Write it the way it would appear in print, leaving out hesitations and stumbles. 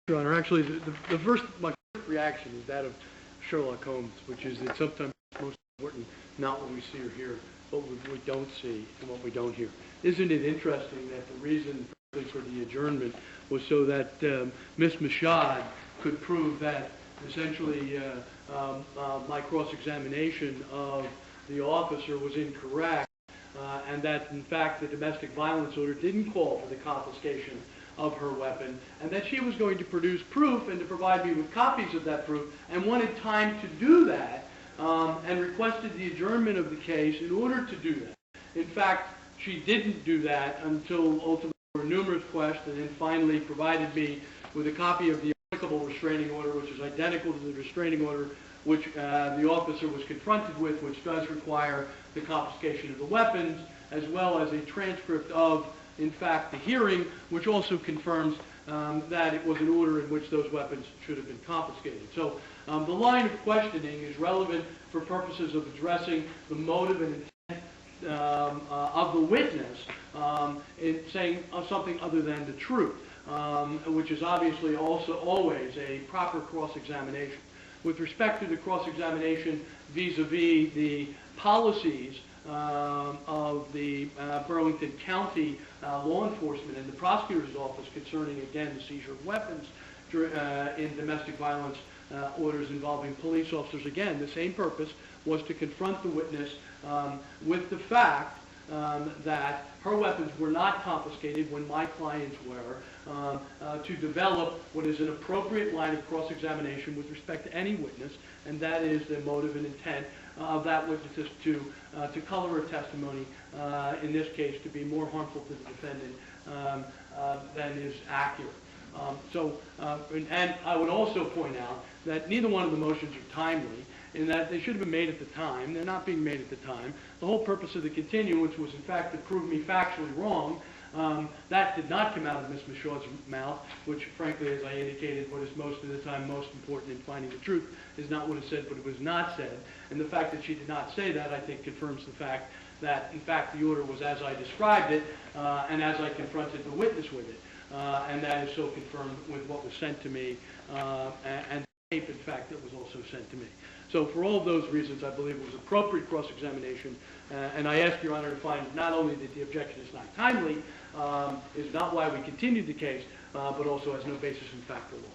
Your Honor, actually, my first reaction is that of Sherlock Holmes, which is that sometimes it's most important not what we see or hear, but what we don't see and what we don't hear. Isn't it interesting that the reason for the adjournment was so that Ms. Mashad could prove that essentially my cross-examination of the officer was incorrect, and that in fact the domestic violence order didn't call for the confiscation of her weapon, and that she was going to produce proof and to provide me with copies of that proof, and wanted time to do that, and requested the adjournment of the case in order to do that. In fact, she didn't do that until ultimately there were numerous questions, and then finally provided me with a copy of the applicable restraining order, which is identical to the restraining order which the officer was confronted with, which does require the confiscation of the weapons, as well as a transcript of, in fact, the hearing, which also confirms that it was an order in which those weapons should have been confiscated. So the line of questioning is relevant for purposes of addressing the motive and intent of the witness in saying something other than the truth, which is obviously also always a proper cross-examination. With respect to the cross-examination vis-a-vis the policies of the Burlington County law enforcement and the Prosecutors Office concerning, again, the seizure of weapons in domestic violence orders involving police officers, again, the same purpose was to confront the witness with the fact that her weapons were not confiscated when my clients were, to develop what is an appropriate line of cross-examination with respect to any witness, and that is the motive and intent of that witness to color her testimony, in this case, to be more harmful to the defendant than is accurate. And I would also point out that neither one of the motions are timely, in that they should have been made at the time. They're not being made at the time. The whole purpose of the continuance was, in fact, to prove me factually wrong. That did not come out of Ms. Mashaw's mouth, which, frankly, as I indicated, what is most of the time most important in finding the truth is not what is said, but it was not said. And the fact that she did not say that, I think, confirms the fact that, in fact, the order was as I described it, and as I confronted the witness with it. And that is so confirmed with what was sent to me, and the tape, in fact, that was also sent to me. So for all of those reasons, I believe it was appropriate cross-examination, and I ask Your Honor to find not only that the objection is not timely, is not why we continued the case, but also has no basis in fact or law.